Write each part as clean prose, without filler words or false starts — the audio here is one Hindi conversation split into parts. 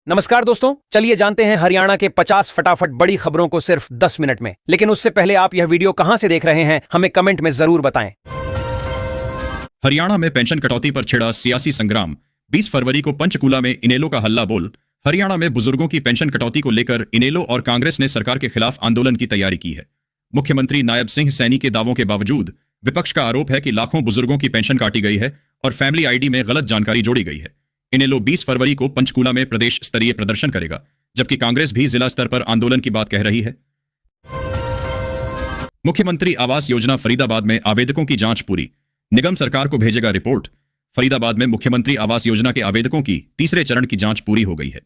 नमस्कार दोस्तों, चलिए जानते हैं हरियाणा के 50 फटाफट बड़ी खबरों को सिर्फ 10 मिनट में। लेकिन उससे पहले आप यह वीडियो कहां से देख रहे हैं, हमें कमेंट में जरूर बताएं। हरियाणा में पेंशन कटौती पर छिड़ा सियासी संग्राम। 20 फरवरी को पंचकूला में इनेलो का हल्ला बोल। हरियाणा में बुजुर्गों की पेंशन कटौती को लेकर इनेलो और कांग्रेस ने सरकार के खिलाफ आंदोलन की तैयारी की है। मुख्यमंत्री नायब सिंह सैनी के दावों के बावजूद विपक्ष का आरोप है कि लाखों बुजुर्गों की पेंशन काटी गई है और फैमिली आईडी में गलत जानकारी जोड़ी गई है। इनेलो 20 फरवरी को पंचकूला में प्रदेश स्तरीय प्रदर्शन करेगा, जबकि कांग्रेस भी जिला स्तर पर आंदोलन की बात कह रही है। मुख्यमंत्री आवास योजना फरीदाबाद में आवेदकों की जांच पूरी। निगम सरकार को भेजेगा रिपोर्ट। फरीदाबाद में मुख्यमंत्री आवास योजना के आवेदकों की तीसरे चरण की जांच पूरी हो गई है।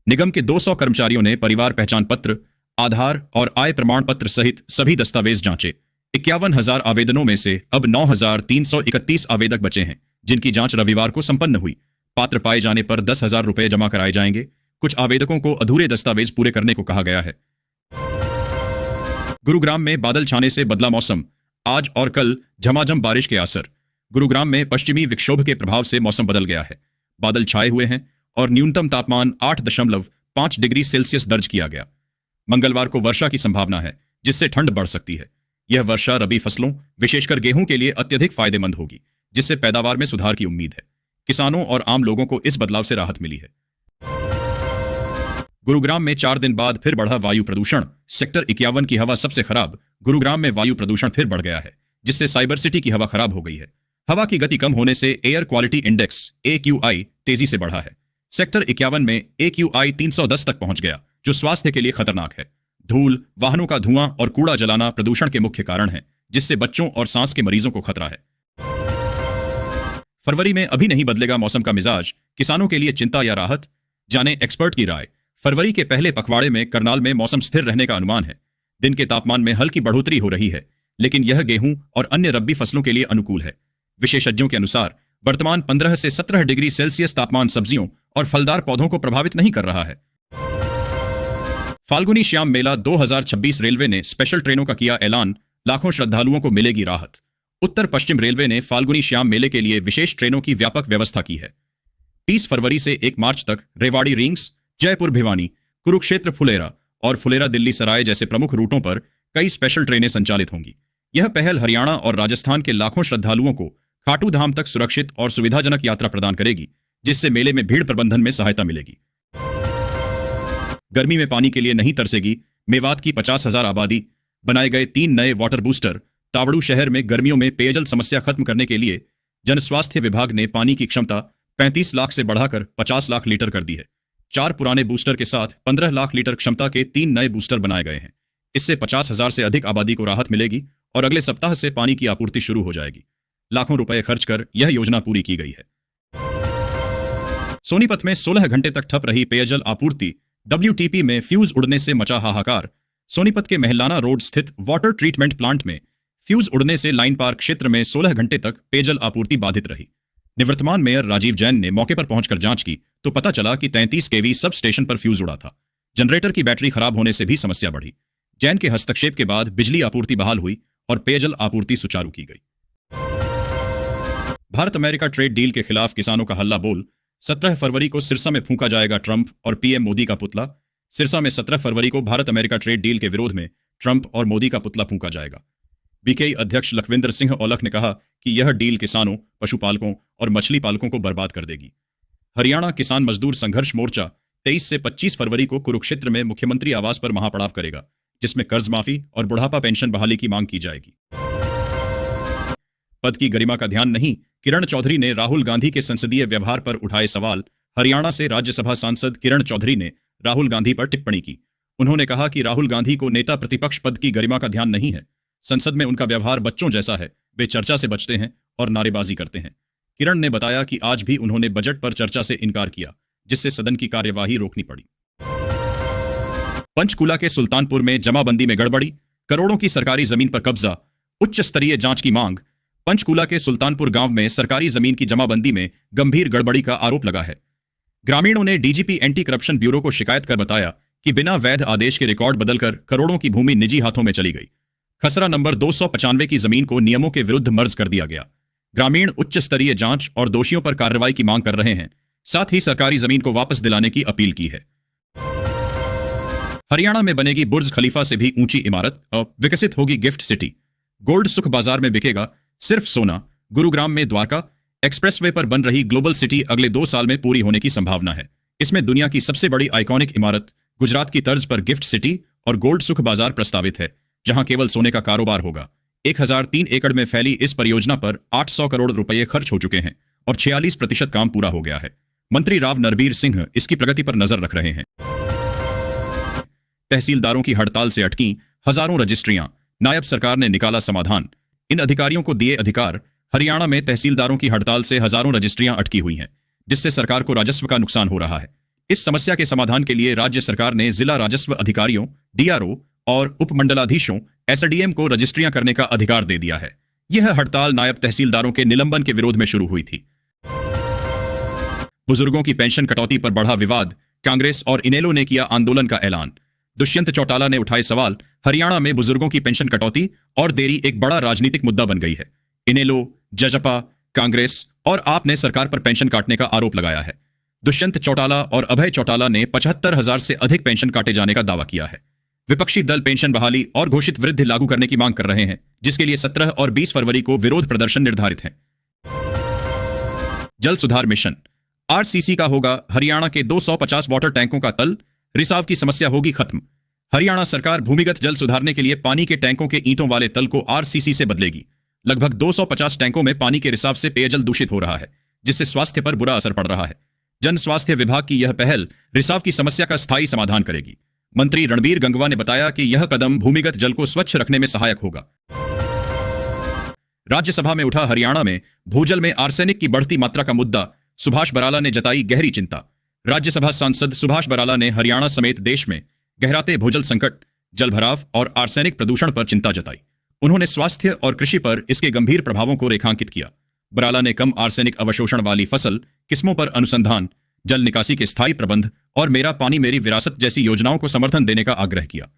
निगम के 200 कर्मचारियों ने परिवार पहचान पत्र, आधार और आय प्रमाण पत्र सहित सभी दस्तावेज जांचे। 51,000 आवेदनों में से अब 9,331 आवेदक बचे हैं, जिनकी जांच रविवार को संपन्न हुई। पात्र पाए जाने पर 10,000 रुपए जमा कराए जाएंगे। कुछ आवेदकों को अधूरे दस्तावेज पूरे करने को कहा गया है। गुरुग्राम में बादल छाने से बदला मौसम। आज और कल झमाझम बारिश के असर। गुरुग्राम में पश्चिमी विक्षोभ के प्रभाव से मौसम बदल गया है। बादल छाए हुए हैं और न्यूनतम तापमान 8.5 डिग्री सेल्सियस दर्ज किया गया। मंगलवार को वर्षा की संभावना है, जिससे ठंड बढ़ सकती है। यह वर्षा रबी फसलों, विशेषकर गेहूं के लिए अत्यधिक फायदेमंद होगी, जिससे पैदावार में सुधार की उम्मीद है। किसानों और आम लोगों को इस बदलाव से राहत मिली है। गुरुग्राम में 4 दिन बाद फिर बढ़ा वायु प्रदूषण। सेक्टर 51 की हवा सबसे खराब। गुरुग्राम में वायु प्रदूषण फिर बढ़ गया है, जिससे साइबर सिटी की हवा खराब हो गई है। हवा की गति कम होने से एयर क्वालिटी इंडेक्स AQI तेजी से बढ़ा है। सेक्टर 51 में AQI 310 तक पहुंच गया, जो स्वास्थ्य के लिए खतरनाक है। धूल, वाहनों का धुआं और कूड़ा जलाना प्रदूषण के मुख्य कारण है, जिससे बच्चों और सांस के मरीजों को खतरा है। फरवरी में अभी नहीं बदलेगा मौसम का मिजाज। किसानों के लिए चिंता या राहत, जाने एक्सपर्ट की राय। फरवरी के पहले पखवाड़े में करनाल में मौसम स्थिर रहने का अनुमान है। दिन के तापमान में हल्की बढ़ोतरी हो रही है, लेकिन यह गेहूं और अन्य रब्बी फसलों के लिए अनुकूल है। विशेषज्ञों के अनुसार वर्तमान 15 से 17 डिग्री सेल्सियस तापमान सब्जियों और फलदार पौधों को प्रभावित नहीं कर रहा है। फाल्गुनी श्याम मेला 2026 रेलवे ने स्पेशल ट्रेनों का किया ऐलान। लाखों श्रद्धालुओं को मिलेगी राहत। उत्तर पश्चिम रेलवे ने फाल्गुनी श्याम मेले के लिए विशेष ट्रेनों की व्यापक व्यवस्था की है। 30 फरवरी से 1 मार्च तक रेवाड़ी रिंग्स, जयपुर भिवानी, कुरुक्षेत्र फुलेरा और फुलेरा दिल्ली सराय जैसे प्रमुख रूटों पर कई स्पेशल ट्रेनें संचालित होंगी। यह पहल हरियाणा और राजस्थान के लाखों श्रद्धालुओं को खाटू धाम तक सुरक्षित और सुविधाजनक यात्रा प्रदान करेगी, जिससे मेले में भीड़ प्रबंधन में सहायता मिलेगी। गर्मी में पानी के लिए नहीं तरसेगी मेवात की 50,000 आबादी। बनाए गए 3 नए वाटर बूस्टर। तावड़ू शहर में गर्मियों में पेयजल समस्या खत्म करने के लिए जन स्वास्थ्य विभाग ने पानी की क्षमता 35 लाख से बढ़ाकर 50 लाख लीटर कर दी है। 4 पुराने बूस्टर के साथ 15 लाख लीटर क्षमता के 3 नए बूस्टर बनाए गए हैं। इससे 50,000 से अधिक आबादी को राहत मिलेगी और अगले सप्ताह से पानी की आपूर्ति शुरू हो जाएगी। लाखों रुपए खर्च कर यह योजना पूरी की गई है। सोनीपत में 16 घंटे तक ठप रही पेयजल आपूर्ति। WTP में फ्यूज उड़ने से मचा हाहाकार। सोनीपत के महलाना रोड स्थित वाटर ट्रीटमेंट प्लांट में फ्यूज उड़ने से लाइन पार्क क्षेत्र में 16 घंटे तक पेयजल आपूर्ति बाधित रही। निवर्तमान मेयर राजीव जैन ने मौके पर पहुंचकर जांच की तो पता चला कि 33 kV सब स्टेशन पर फ्यूज उड़ा था। जनरेटर की बैटरी खराब होने से भी समस्या बढ़ी। जैन के हस्तक्षेप के बाद बिजली आपूर्ति बहाल हुई और पेयजल आपूर्ति सुचारू की गई। भारत अमेरिका ट्रेड डील के खिलाफ किसानों का हल्ला बोल। 17 फरवरी को सिरसा में फूंका जाएगा ट्रंप और PM मोदी का पुतला। सिरसा में 17 फरवरी को भारत अमेरिका ट्रेड डील के विरोध में ट्रंप और मोदी का पुतला फूंका जाएगा। BKI अध्यक्ष लखविंदर सिंह औलख ने कहा कि यह डील किसानों, पशुपालकों और मछली पालकों को बर्बाद कर देगी। हरियाणा किसान मजदूर संघर्ष मोर्चा 23 से 25 फरवरी को कुरुक्षेत्र में मुख्यमंत्री आवास पर महापड़ाव करेगा, जिसमें कर्ज माफी और बुढ़ापा पेंशन बहाली की मांग की जाएगी। पद की गरिमा का ध्यान नहीं। किरण चौधरी ने राहुल गांधी के संसदीय व्यवहार पर उठाए सवाल। हरियाणा से राज्यसभा सांसद किरण चौधरी ने राहुल गांधी पर टिप्पणी की। उन्होंने कहा कि राहुल गांधी को नेता प्रतिपक्ष पद की गरिमा का ध्यान नहीं है। संसद में उनका व्यवहार बच्चों जैसा है। वे चर्चा से बचते हैं और नारेबाजी करते हैं। किरण ने बताया कि आज भी उन्होंने बजट पर चर्चा से इनकार किया, जिससे सदन की कार्यवाही रोकनी पड़ी। पंचकूला के सुल्तानपुर में जमाबंदी में गड़बड़ी। करोड़ों की सरकारी जमीन पर कब्जा। उच्च स्तरीय जांच की मांग। पंचकूला के सुल्तानपुर गांव में सरकारी जमीन की जमाबंदी में गंभीर गड़बड़ी का आरोप लगा है। ग्रामीणों ने DGP एंटी करप्शन ब्यूरो को शिकायत कर बताया कि बिना वैध आदेश के रिकॉर्ड बदलकर करोड़ों की भूमि निजी हाथों में चली गई। खसरा नंबर 295 की जमीन को नियमों के विरुद्ध मर्ज कर दिया गया। ग्रामीण उच्च स्तरीय जांच और दोषियों पर कार्रवाई की मांग कर रहे हैं। साथ ही सरकारी जमीन को वापस दिलाने की अपील की है। हरियाणा में बनेगी बुर्ज खलीफा से भी ऊंची इमारत और विकसित होगी गिफ्ट सिटी। गोल्ड सुख बाजार में बिकेगा सिर्फ सोना। गुरुग्राम में द्वारका एक्सप्रेसवे पर बन रही ग्लोबल सिटी अगले 2 साल में पूरी होने की संभावना है। इसमें दुनिया की सबसे बड़ी आइकॉनिक इमारत, गुजरात की तर्ज पर गिफ्ट सिटी और गोल्ड सुख बाजार प्रस्तावित है, जहां केवल सोने का कारोबार होगा। 1003 एकड़ में फैली इस परियोजना पर 800 करोड़ रुपए खर्च हो चुके हैं और 46% काम पूरा हो गया है। मंत्री राव नरबीर सिंह इसकी प्रगति पर नजर रख रहे हैं। तहसीलदारों की हड़ताल से अटकी हजारों रजिस्ट्रियां, नायब सरकार ने निकाला समाधान। इन अधिकारियों को दिए अधिकार। हरियाणा में तहसीलदारों की हड़ताल से हजारों रजिस्ट्रियां अटकी हुई हैं, जिससे सरकार को राजस्व का नुकसान हो रहा है। इस समस्या के समाधान के लिए राज्य सरकार ने जिला राजस्व अधिकारियों, डीआरओ और उपमंडलाधीशों, एसडीएम को रजिस्ट्रियां करने का अधिकार दे दिया है। यह हड़ताल नायब तहसीलदारों के निलंबन के विरोध में शुरू हुई थी। बुजुर्गों की पेंशन कटौती पर बढ़ा विवाद। कांग्रेस और इनेलो ने किया आंदोलन का ऐलान। दुष्यंत चौटाला ने उठाए सवाल। हरियाणा में बुजुर्गों की पेंशन कटौती और देरी एक बड़ा राजनीतिक मुद्दा बन गई है। इनेलो, जजपा, कांग्रेस और आप ने सरकार पर पेंशन काटने का आरोप लगाया है। दुष्यंत चौटाला और अभय चौटाला ने 75,000 से अधिक पेंशन काटे जाने का दावा किया है। विपक्षी दल पेंशन बहाली और घोषित वृद्धि लागू करने की मांग कर रहे हैं, जिसके लिए 17 और 20 फरवरी को विरोध प्रदर्शन निर्धारित है। जल सुधार मिशन आरसीसी का होगा हरियाणा के 250 वाटर टैंकों का तल। रिसाव की समस्या होगी खत्म। हरियाणा सरकार भूमिगत जल सुधारने के लिए पानी के टैंकों के ईंटों वाले तल को आरसीसी से बदलेगी। लगभग 250 टैंकों में पानी के रिसाव से पेयजल दूषित हो रहा है, जिससे स्वास्थ्य पर बुरा असर पड़ रहा है। जन स्वास्थ्य विभाग की यह पहल रिसाव की समस्या का स्थायी समाधान करेगी। मंत्री रणबीर गंगवा ने बताया कि यह कदम भूमिगत जल को स्वच्छ रखने में सहायक होगा। राज्यसभा में उठा हरियाणा में भूजल में आर्सेनिक की बढ़ती मात्रा का मुद्दा। सुभाष बराला ने जताई गहरी चिंता। राज्यसभा सांसद सुभाष बराला ने हरियाणा समेत देश में गहराते भूजल संकट, जलभराव और आर्सेनिक प्रदूषण पर चिंता जताई। उन्होंने स्वास्थ्य और कृषि पर इसके गंभीर प्रभावों को रेखांकित किया। बराला ने कम आर्सेनिक अवशोषण वाली फसल किस्मों पर अनुसंधान, जल निकासी के स्थायी प्रबंध और मेरा पानी मेरी विरासत जैसी योजनाओं को समर्थन देने का आग्रह किया।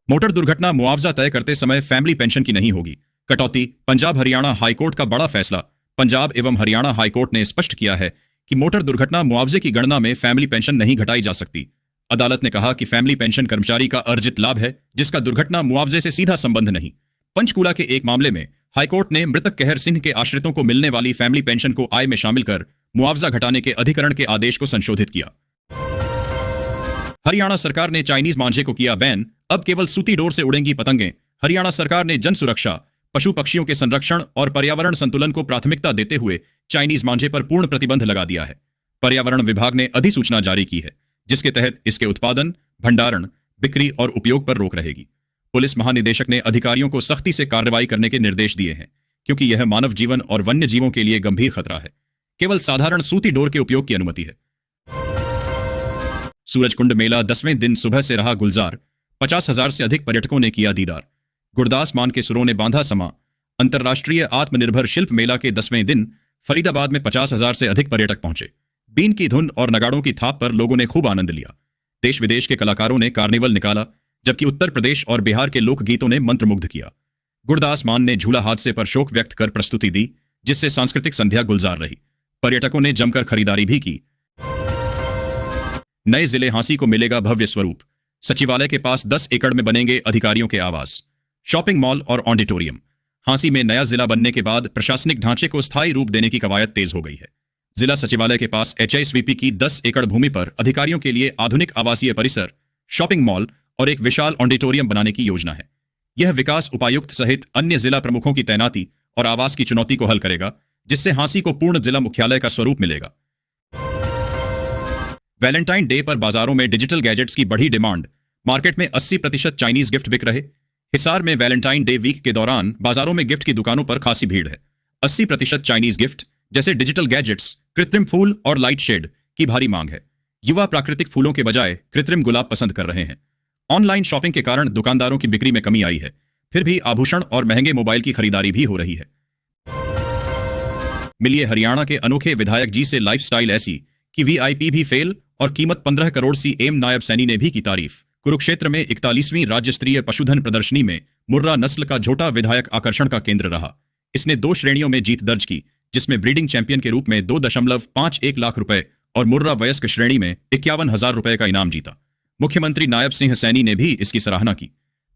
मोटर दुर्घटना मुआवजा तय करते समय फैमिली पेंशन की नहीं होगी कटौती। पंजाब हरियाणा हाईकोर्ट का बड़ा फैसला। पंजाब एवं हरियाणा हाईकोर्ट ने स्पष्ट किया है कि मोटर दुर्घटना मुआवजे की गणना में फैमिली पेंशन नहीं घटाई जा सकती। अदालत ने कहा कि फैमिली पेंशन कर्मचारी का अर्जित लाभ है, जिसका दुर्घटना मुआवजे से सीधा संबंध नहीं। पंचकूला के एक मामले में हाईकोर्ट ने मृतक कहर सिंह के आश्रितों को मिलने वाली फैमिली पेंशन को आय में शामिल कर मुआवजा घटाने के अधिकरण के आदेश को संशोधित किया। हरियाणा सरकार ने चाइनीज मांझे को किया बैन। अब केवल सूती डोर से उड़ेंगी पतंगें। हरियाणा सरकार ने जन सुरक्षा, पशु पक्षियों के संरक्षण और पर्यावरण संतुलन को प्राथमिकता देते हुए चाइनीज मांझे पर पूर्ण प्रतिबंध लगा दिया है। पर्यावरण विभाग ने अधिसूचना जारी की है, जिसके तहत इसके उत्पादन, भंडारण, बिक्री और उपयोग पर रोक रहेगी। पुलिस महानिदेशक ने अधिकारियों को सख्ती से कार्रवाई करने के निर्देश दिए हैं, क्योंकि यह मानव जीवन और वन्य जीवों के लिए गंभीर खतरा है। केवल साधारण सूती डोर के उपयोग की अनुमति है। सूरजकुंड मेला 10वें दिन सुबह से रहा गुलजार। 50,000 से अधिक पर्यटकों ने किया दीदार। गुरदास मान के सुरों ने बांधा समा। अंतर्राष्ट्रीय आत्मनिर्भर शिल्प मेला के 10वें दिन फरीदाबाद में 50,000 से अधिक पर्यटक पहुंचे। बीन की धुन और नगाड़ों की थाप पर लोगों ने खूब आनंद लिया। देश विदेश के कलाकारों ने कार्निवल निकाला, जबकि उत्तर प्रदेश और बिहार के लोकगीतों ने मंत्रमुग्ध किया। गुरदास मान ने झूला हादसे पर शोक व्यक्त कर प्रस्तुति दी, जिससे सांस्कृतिक संध्या गुलजार रही। पर्यटकों ने जमकर खरीदारी भी की। नए जिले हांसी को मिलेगा भव्य स्वरूप। सचिवालय के पास 10 एकड़ में बनेंगे अधिकारियों के आवास, शॉपिंग मॉल और ऑडिटोरियम। हांसी में नया जिला बनने के बाद प्रशासनिक ढांचे को स्थायी रूप देने की कवायद तेज हो गई है। जिला सचिवालय के पास एचआईएसवीपी की 10 एकड़ भूमि पर अधिकारियों के लिए आधुनिक आवासीय परिसर, शॉपिंग मॉल और एक विशाल ऑडिटोरियम बनाने की योजना है। यह विकास उपायुक्त सहित अन्य जिला प्रमुखों की तैनाती और आवास की चुनौती को हल करेगा, जिससे हांसी को पूर्ण जिला मुख्यालय का स्वरूप मिलेगा। वैलेंटाइन डे पर बाजारों में डिजिटल गैजेट्स की बढ़ी डिमांड। मार्केट में 80% चाइनीज गिफ्ट बिक रहे। हिसार में वैलेंटाइन डे वीक के दौरान बाजारों में गिफ्ट की दुकानों पर खासी भीड़ है। 80% चाइनीज गिफ्ट जैसे डिजिटल गैजेट्स, कृत्रिम फूल और लाइट शेड की भारी मांग है। युवा प्राकृतिक फूलों के बजाय कृत्रिम गुलाब पसंद कर रहे हैं। ऑनलाइन शॉपिंग के कारण दुकानदारों की बिक्री में कमी आई है, फिर भी आभूषण और महंगे मोबाइल की खरीदारी भी हो रही है। मिलिए हरियाणा के अनोखे विधायक जी से लाइफस्टाइल ऐसी कि वीआईपी भी फेल और कीमत 15 करोड़ सी। एम नायब सैनी ने भी की तारीफ। कुरुक्षेत्र में 41वीं राज्य स्तरीय पशुधन प्रदर्शनी में मुर्रा नस्ल का झोटा विधायक आकर्षण का केंद्र रहा। इसने 2 श्रेणियों में जीत दर्ज की, जिसमें ब्रीडिंग चैंपियन के रूप में 2.51 लाख रुपए और मुर्रा वयस्क श्रेणी में 51,000 रुपए का इनाम जीता। मुख्यमंत्री नायब सिंह सैनी ने भी इसकी सराहना की।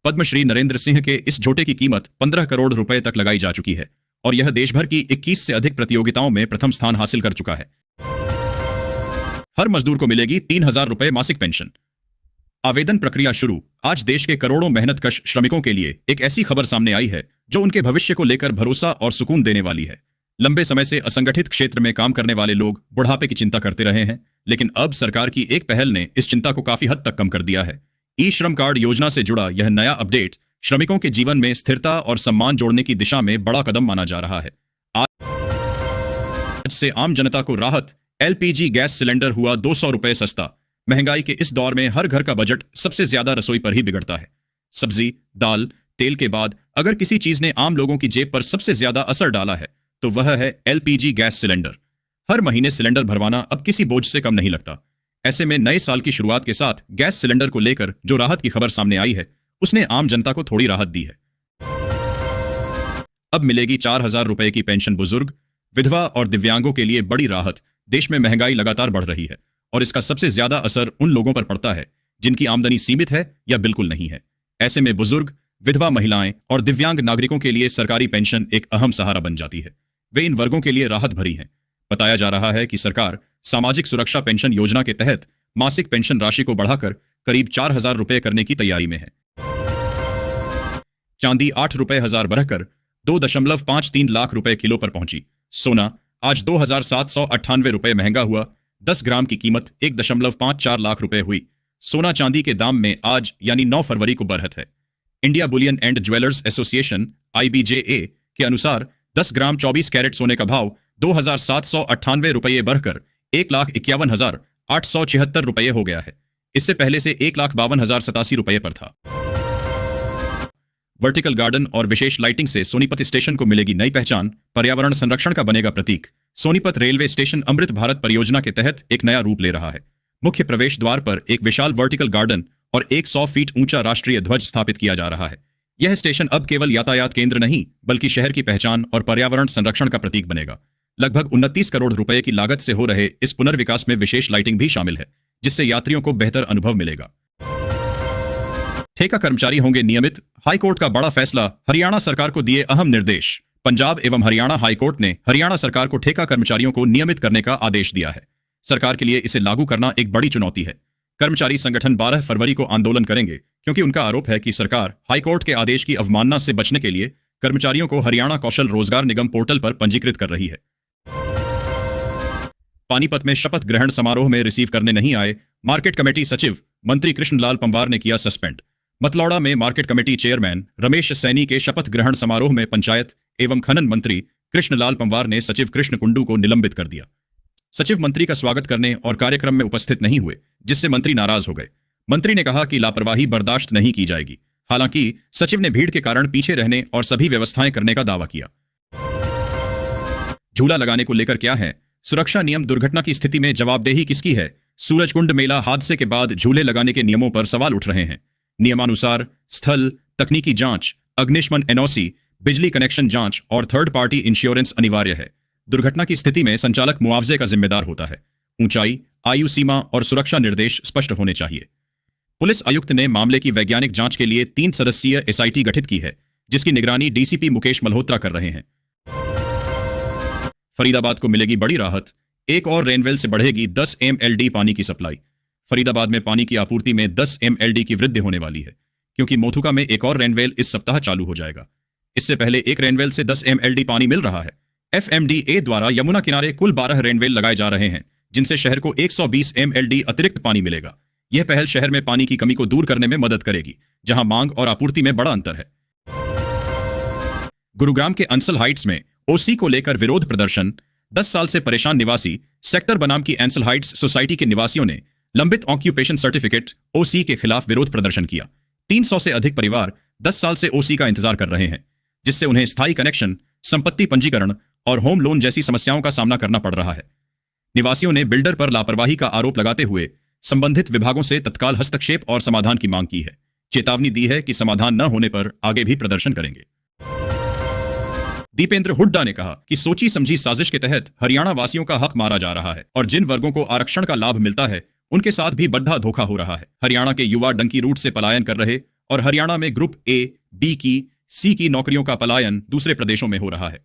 पद्मश्री नरेंद्र सिंह के इस झोटे की कीमत 15 करोड़ रुपए तक लगाई जा चुकी है और यह देश भर की 21 से अधिक प्रतियोगिताओं में प्रथम स्थान हासिल कर चुका है। हर मजदूर को मिलेगी 3,000 रुपए मासिक पेंशन। आवेदन प्रक्रिया शुरू। आज देश के करोड़ों मेहनतकश श्रमिकों के लिए एक ऐसी खबर सामने आई है जो उनके भविष्य को लेकर भरोसा और सुकून देने वाली है। लंबे समय से असंगठित क्षेत्र में काम करने वाले लोग बुढ़ापे की चिंता करते रहे हैं, लेकिन अब सरकार की एक पहल ने इस चिंता को काफी हद तक कम कर दिया है। ई श्रम कार्ड योजना से जुड़ा यह नया अपडेट श्रमिकों के जीवन में स्थिरता और सम्मान जोड़ने की दिशा में बड़ा कदम माना जा रहा है। आज से आम जनता को राहत। एलपीजी गैस सिलेंडर हुआ 200 रुपए सस्ता। महंगाई के इस दौर में हर घर का बजट सबसे ज्यादा रसोई पर ही बिगड़ता है। सब्जी, दाल, तेल के बाद अगर किसी चीज ने आम लोगों की जेब पर सबसे ज्यादा असर डाला है तो वह है एलपीजी गैस सिलेंडर। हर महीने सिलेंडर भरवाना अब किसी बोझ से कम नहीं लगता। ऐसे में नए साल की शुरुआत के साथ गैस सिलेंडर को लेकर जो राहत की खबर सामने आई है उसने आम जनता को थोड़ी राहत दी है। अब मिलेगी 4,000 रुपए की पेंशन। बुजुर्ग, विधवा और दिव्यांगों के लिए बड़ी राहत। देश में महंगाई लगातार बढ़ रही है और इसका सबसे ज्यादा असर उन लोगों पर पड़ता है जिनकी आमदनी सीमित है या बिल्कुल नहीं है। ऐसे में बुजुर्ग, विधवा महिलाएं और दिव्यांग नागरिकों के लिए सरकारी पेंशन एक अहम सहारा बन जाती है। वे इन वर्गों के लिए राहत भरी हैं। बताया जा रहा है कि सरकार सामाजिक सुरक्षा पेंशन योजना के तहत मासिक पेंशन राशि को बढ़ाकर करीब 4,000 रुपए करने की तैयारी में है। चांदी 8 रुपए हजार बढ़कर 2.53 लाख रुपए किलो पर पहुंची। सोना आज 2,798 रुपए महंगा हुआ। 10 ग्राम की कीमत 1.54 लाख रुपए हुई। सोना चांदी के दाम में आज यानी 9 फरवरी को बढ़त है। India Boolean and jewellers association IBJA के अनुसार 10 ग्राम 24 कैरेट सोने का भाव 2,798 रुपये बढ़कर 1,51,876 रुपये हो गया है। इससे पहले से 1,52,087 रुपये पर था। वर्टिकल गार्डन और विशेष लाइटिंग से सोनीपत स्टेशन को मिलेगी नई पहचान। पर्यावरण संरक्षण का बनेगा प्रतीक। सोनीपत रेलवे स्टेशन अमृत भारत परियोजना के तहत एक नया रूप ले रहा है। मुख्य प्रवेश द्वार पर एक विशाल वर्टिकल गार्डन और एक 100 फीट ऊंचा राष्ट्रीय ध्वज स्थापित किया जा रहा है। यह स्टेशन अब केवल यातायात केंद्र नहीं बल्कि शहर की पहचान और पर्यावरण संरक्षण का प्रतीक बनेगा। लगभग 29 करोड़ रुपए की लागत से हो रहे इस पुनर्विकास में विशेष लाइटिंग भी शामिल है, जिससे यात्रियों को बेहतर अनुभव मिलेगा। ठेका कर्मचारी होंगे नियमित। हाईकोर्ट का बड़ा फैसला। हरियाणा सरकार को दिए अहम निर्देश। पंजाब एवं हरियाणा हाईकोर्ट ने हरियाणा सरकार को ठेका कर्मचारियों को नियमित करने का आदेश दिया है। सरकार के लिए इसे लागू करना एक बड़ी चुनौती है। कर्मचारी संगठन 12 फरवरी को आंदोलन करेंगे क्योंकि उनका आरोप है कि सरकार हाईकोर्ट के आदेश की अवमानना से बचने के लिए कर्मचारियों को हरियाणा कौशल रोजगार निगम पोर्टल पर पंजीकृत कर रही है। पानीपत में शपथ ग्रहण समारोह में रिसीव करने नहीं आए मार्केट कमेटी सचिव मंत्री कृष्णलाल पंवार ने किया सस्पेंड। मतलौड़ा में market committee chairman Ramesh Saini के शपथ ग्रहण समारोह में पंचायत एवं खनन मंत्री कृष्णलाल पंवार ने सचिव कृष्ण कुंडू को निलंबित कर दिया। सचिव मंत्री का स्वागत करने और कार्यक्रम में उपस्थित नहीं हुए, जिससे मंत्री नाराज हो गए। मंत्री ने कहा कि लापरवाही बर्दाश्त नहीं की जाएगी। हालांकि सचिव ने भीड़ के कारण पीछे रहने और सभी व्यवस्थाएं करने का दावा किया। झूला लगाने को लेकर क्या है सुरक्षा नियम? दुर्घटना की स्थिति में जवाबदेही किसकी है? सूरजकुंड मेला हादसे के बाद झूले लगाने के नियमों पर सवाल उठ रहे हैं। नियमानुसार स्थल, तकनीकी जांच, अग्निशमन NOC, बिजली कनेक्शन जांच और थर्ड पार्टी इंश्योरेंस अनिवार्य है। दुर्घटना की स्थिति में संचालक मुआवजे का जिम्मेदार होता है। ऊंचाई, आयु सीमा और सुरक्षा निर्देश स्पष्ट होने चाहिए। पुलिस आयुक्त ने मामले की वैज्ञानिक जांच के लिए 3 सदस्यीय SIT गठित की है, जिसकी निगरानी DCP मुकेश मल्होत्रा कर रहे हैं। फरीदाबाद को मिलेगी बड़ी राहत। एक और रेनवेल से बढ़ेगी 10 MLD पानी की सप्लाई। फरीदाबाद में पानी की आपूर्ति में 10 MLD की वृद्धि होने वाली है, क्योंकि मोथुका में एक और रेनवेल इस सप्ताह चालू हो जाएगा। इससे पहले एक रेनवेल से 10 MLD पानी मिल रहा है। FMDA द्वारा यमुना किनारे कुल 12 रेनवेल लगाए जा रहे हैं, जिनसे शहर को 120 MLD अतिरिक्त पानी मिलेगा। यह पहल शहर में पानी की कमी को दूर करने में मदद करेगी, जहां मांग और आपूर्ति में बड़ा अंतर है। गुरुग्राम के अंसल हाइट्स में OC को लेकर विरोध प्रदर्शन। 10 साल से परेशान निवासी सेक्टर बनाम की एंसल हाइट्स सोसाइटी के निवासियों ने लंबित ऑक्यूपेशन सर्टिफिकेट OC के खिलाफ विरोध प्रदर्शन किया। 300 से अधिक परिवार 10 साल से OC का इंतजार कर रहे हैं, जिससे उन्हें स्थायी कनेक्शन, संपत्ति पंजीकरण और होम लोन जैसी समस्याओं का सामना करना पड़ रहा है। निवासियों ने बिल्डर पर लापरवाही का आरोप लगाते हुए संबंधित विभागों से तत्काल हस्तक्षेप और समाधान की मांग की है। चेतावनी दी है कि समाधान न होने पर आगे भी प्रदर्शन करेंगे। दीपेंद्र हुड्डा ने कहा कि सोची समझी साजिश के तहत हरियाणा वासियों का हक मारा जा रहा है और जिन वर्गों को आरक्षण का लाभ मिलता है उनके साथ भी बड़ा धोखा हो रहा है। हरियाणा के युवा डंकी रूट से पलायन कर रहे और हरियाणा में ग्रुप ए, बी की, सी की नौकरियों का पलायन दूसरे प्रदेशों में हो रहा है।